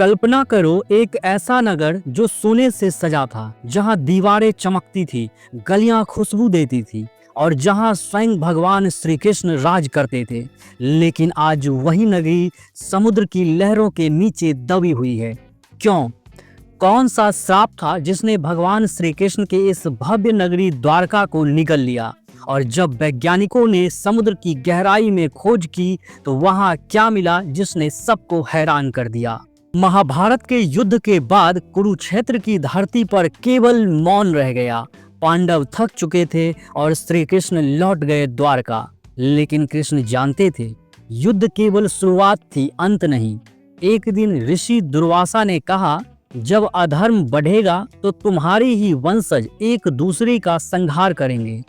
कल्पना करो एक ऐसा नगर जो सोने से सजा था, जहां दीवारें चमकती थी, गलियां खुशबू देती थी और जहां स्वयं भगवान श्री कृष्ण राज करते थे। लेकिन आज वही नगरी समुद्र की लहरों के नीचे दबी हुई है। क्यों? कौन सा श्राप था जिसने भगवान श्री कृष्ण के इस भव्य नगरी द्वारका को निगल लिया? और जब वैज्ञानिकों ने समुद्र की गहराई में खोज की तो वहां क्या मिला जिसने सबको हैरान कर दिया? महाभारत के युद्ध के बाद कुरुक्षेत्र की धरती पर केवल मौन रह गया। पांडव थक चुके थे और श्री कृष्ण लौट गए द्वारका। लेकिन कृष्ण जानते थे युद्ध केवल शुरुआत थी, अंत नहीं। एक दिन ऋषि दुर्वासा ने कहा, जब अधर्म बढ़ेगा तो तुम्हारे ही वंशज एक दूसरे का संहार करेंगे।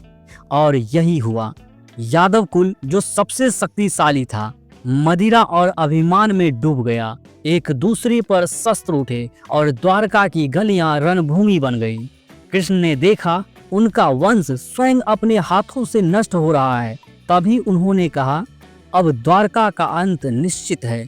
और यही हुआ। यादव कुल जो सबसे शक्तिशाली था, मदिरा और अभिमान में डूब गया। एक दूसरे पर शस्त्र उठे और द्वारका की गलियां रणभूमि बन गई। कृष्ण ने देखा उनका वंश स्वयं अपने हाथों से नष्ट हो रहा है। तभी उन्होंने कहा, अब द्वारका का अंत निश्चित है।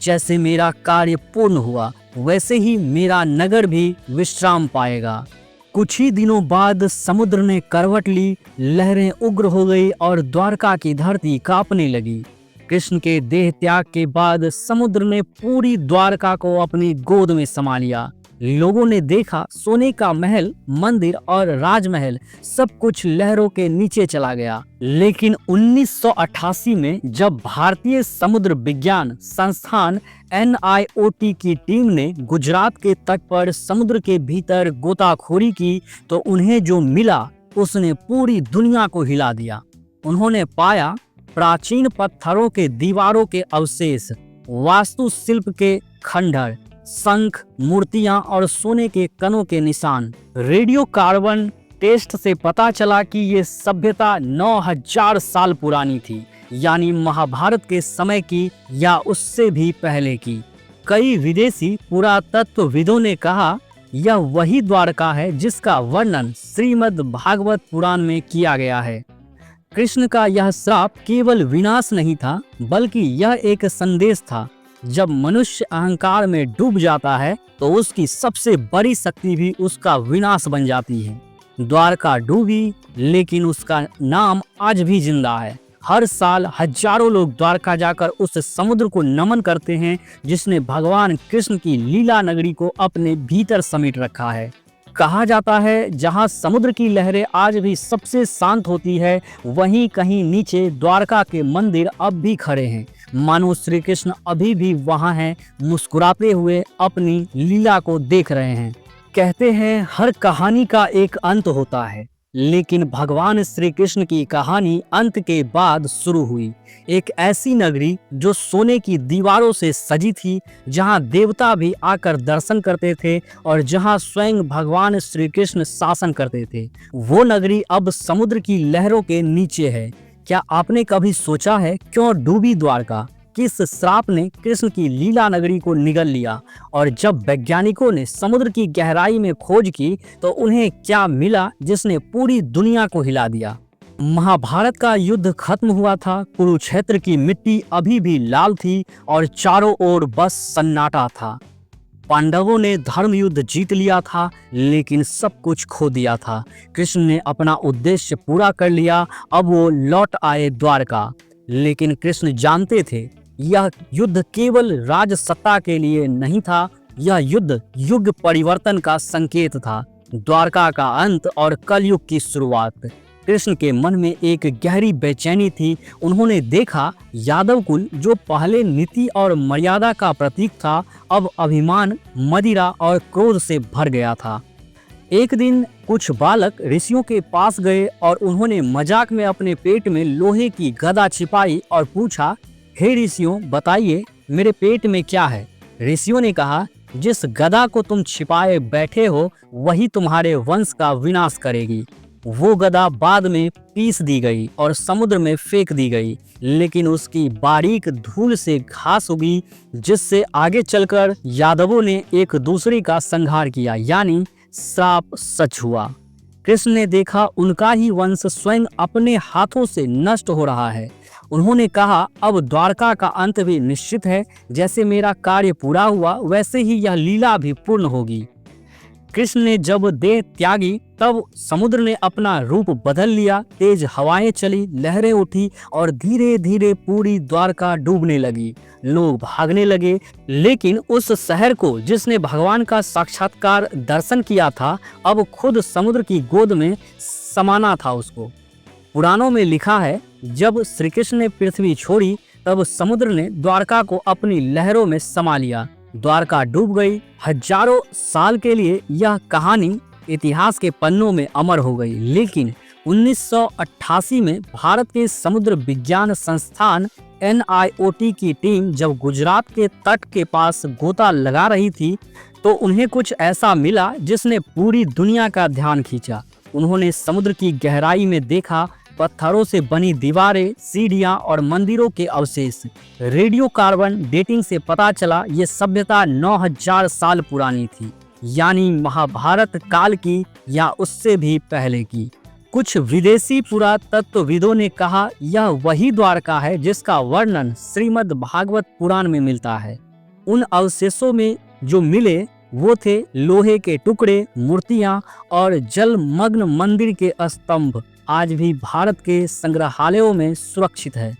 जैसे मेरा कार्य पूर्ण हुआ वैसे ही मेरा नगर भी विश्राम पाएगा। कुछ ही दिनों बाद समुद्र ने करवट ली, लहरें उग्र हो गई और द्वारका की धरती कांपने लगी। कृष्ण के देह त्याग के बाद समुद्र ने पूरी द्वारका को अपनी गोद में समा लिया। लोगों ने देखा सोने का महल, मंदिर और राजमहल सब कुछ लहरों के नीचे चला गया। लेकिन 1988 में जब भारतीय समुद्र विज्ञान संस्थान NIOT की टीम ने गुजरात के तट पर समुद्र के भीतर गोताखोरी की तो उन्हें जो मिला उसने पूरी दुनिया को हिला दिया। उन्होंने पाया प्राचीन पत्थरों के दीवारों के अवशेष, वास्तुशिल्प के खंडहर, शंख, मूर्तियां और सोने के कणों के निशान। रेडियो कार्बन टेस्ट से पता चला कि ये सभ्यता 9000 साल पुरानी थी, यानी महाभारत के समय की या उससे भी पहले की। कई विदेशी पुरातत्वविदों ने कहा यह वही द्वारका है जिसका वर्णन श्रीमद् भागवत पुराण में किया गया है। कृष्ण का यह श्राप केवल विनाश नहीं था, बल्कि यह एक संदेश था। जब मनुष्य अहंकार में डूब जाता है तो उसकी सबसे बड़ी शक्ति भी उसका विनाश बन जाती है। द्वारका डूबी, लेकिन उसका नाम आज भी जिंदा है। हर साल हजारों लोग द्वारका जाकर उस समुद्र को नमन करते हैं जिसने भगवान कृष्ण की लीला नगरी को अपने भीतर समेट रखा है। कहा जाता है जहां समुद्र की लहरें आज भी सबसे शांत होती है, वहीं कहीं नीचे द्वारका के मंदिर अब भी खड़े हैं, मानो श्री कृष्ण अभी भी वहां हैं, मुस्कुराते हुए अपनी लीला को देख रहे हैं। कहते हैं हर कहानी का एक अंत होता है, लेकिन भगवान श्री कृष्ण की कहानी अंत के बाद शुरू हुई। एक ऐसी नगरी जो सोने की दीवारों से सजी थी, जहां देवता भी आकर दर्शन करते थे और जहां स्वयं भगवान श्री कृष्ण शासन करते थे। वो नगरी अब समुद्र की लहरों के नीचे है। क्या आपने कभी सोचा है क्यों डूबी द्वारका? किस श्राप ने कृष्ण की लीला नगरी को निगल लिया? और जब वैज्ञानिकों ने समुद्र की गहराई में खोज की तो उन्हें क्या मिला जिसने पूरी दुनिया को हिला दिया? महाभारत का युद्ध खत्म हुआ था, कुरुक्षेत्र की मिट्टी अभी भी लाल थी और चारों ओर बस सन्नाटा था। पांडवों ने धर्म युद्ध जीत लिया था, लेकिन सब कुछ खो दिया था। कृष्ण ने अपना उद्देश्य पूरा कर लिया, अब वो लौट आए द्वारका। लेकिन कृष्ण जानते थे यह युद्ध केवल राज सत्ता के लिए नहीं था, यह युद्ध युग परिवर्तन का संकेत था। द्वारका का अंत और कलयुग की शुरुआत। कृष्ण के मन में एक गहरी बेचैनी थी। उन्होंने देखा यादव कुल जो पहले नीति और मर्यादा का प्रतीक था, अब अभिमान, मदिरा और क्रोध से भर गया था। एक दिन कुछ बालक ऋषियों के पास गए और उन्होंने मजाक में अपने पेट में लोहे की गदा छिपाई और पूछा, हे ऋषियों बताइए मेरे पेट में क्या है? ऋषियों ने कहा, जिस गदा को तुम छिपाए बैठे हो वही तुम्हारे वंश का विनाश करेगी। वो गदा बाद में पीस दी गई और समुद्र में फेंक दी गई, लेकिन उसकी बारीक धूल से घास उगी, जिससे आगे चलकर यादवों ने एक दूसरे का संहार किया, यानी श्राप सच हुआ। कृष्ण ने देखा उनका ही वंश स्वयं अपने हाथों से नष्ट हो रहा है उन्होंने कहा, अब द्वारका का अंत भी निश्चित है। जैसे मेरा कार्य पूरा हुआ वैसे ही यह लीला भी पूर्ण होगी। कृष्ण ने जब देह त्यागी तब समुद्र ने अपना रूप बदल लिया। तेज हवाएं चली, लहरें उठी और धीरे धीरे पूरी द्वारका डूबने लगी। लोग भागने लगे, लेकिन उस शहर को जिसने भगवान का साक्षात्कार दर्शन किया था, अब खुद समुद्र की गोद में समाना था उसको। पुराणों में लिखा है, जब श्री कृष्ण ने पृथ्वी छोड़ी तब समुद्र ने द्वारका को अपनी लहरों में समा लिया। द्वारका डूब गई। हजारों साल के लिए यह कहानी इतिहास के पन्नों में अमर हो गई। लेकिन 1988 में भारत के समुद्र विज्ञान संस्थान NIOT की टीम जब गुजरात के तट के पास गोता लगा रही थी तो उन्हें कुछ ऐसा मिला जिसने पूरी दुनिया का ध्यान खींचा। उन्होंने समुद्र की गहराई में देखा पत्थरों से बनी दीवारें, सीढ़ियां और मंदिरों के अवशेष। रेडियो कार्बन डेटिंग से पता चला ये सभ्यता 9000 साल पुरानी थी, यानी महाभारत काल की या उससे भी पहले की। कुछ विदेशी पुरातत्वविदों ने कहा यह वही द्वारका है जिसका वर्णन श्रीमद् भागवत पुराण में मिलता है। उन अवशेषों में जो मिले वो थे लोहे के टुकड़े, मूर्तियां और जलमग्न मंदिर के स्तंभ। आज भी भारत के संग्रहालयों में सुरक्षित है।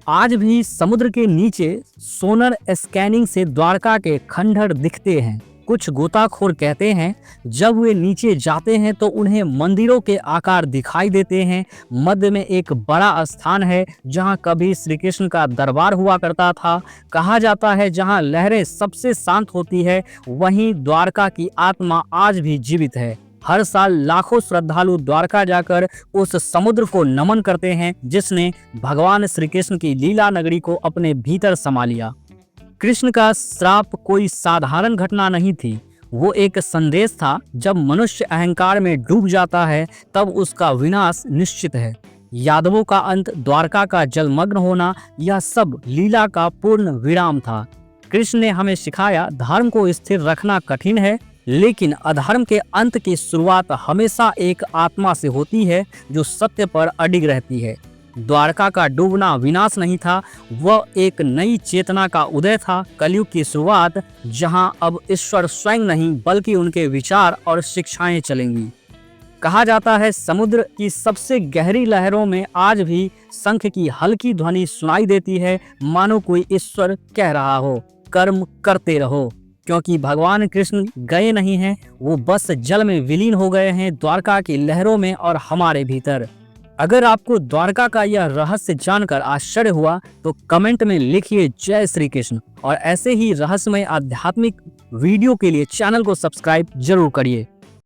आज भी समुद्र के नीचे सोनर स्कैनिंग से द्वारका के खंडहर दिखते हैं। कुछ गोताखोर कहते हैं जब वे नीचे जाते हैं तो उन्हें मंदिरों के आकार दिखाई देते हैं। मध्य में एक बड़ा स्थान है जहां कभी श्री कृष्ण का दरबार हुआ करता था। कहा जाता है जहां लहरें सबसे शांत होती है वहीं द्वारका की आत्मा आज भी जीवित है। हर साल लाखों श्रद्धालु द्वारका जाकर उस समुद्र को नमन करते हैं जिसने भगवान श्री कृष्ण की लीला नगरी को अपने भीतर समा लिया। कृष्ण का श्राप कोई साधारण घटना नहीं थी, वो एक संदेश था। जब मनुष्य अहंकार में डूब जाता है तब उसका विनाश निश्चित है। यादवों का अंत, द्वारका का जलमग्न होना, यह सब लीला का पूर्ण विराम था। कृष्ण ने हमें सिखाया धर्म को स्थिर रखना कठिन है, लेकिन अधर्म के अंत की शुरुआत हमेशा एक आत्मा से होती है जो सत्य पर अडिग रहती है। द्वारका का डूबना विनाश नहीं था, वह एक नई चेतना का उदय था। कलयुग की शुरुआत जहां अब ईश्वर स्वयं नहीं बल्कि उनके विचार और शिक्षाएं चलेंगी। कहा जाता है समुद्र की सबसे गहरी लहरों में आज भी शंख की हल्की ध्वनि सुनाई देती है, मानो कोई ईश्वर कह रहा हो, कर्म करते रहो। क्योंकि भगवान कृष्ण गए नहीं हैं, वो बस जल में विलीन हो गए हैं, द्वारका की लहरों में और हमारे भीतर। अगर आपको द्वारका का यह रहस्य जानकर आश्चर्य हुआ तो कमेंट में लिखिए जय श्री कृष्ण, और ऐसे ही रहस्यमय आध्यात्मिक वीडियो के लिए चैनल को सब्सक्राइब जरूर करिए।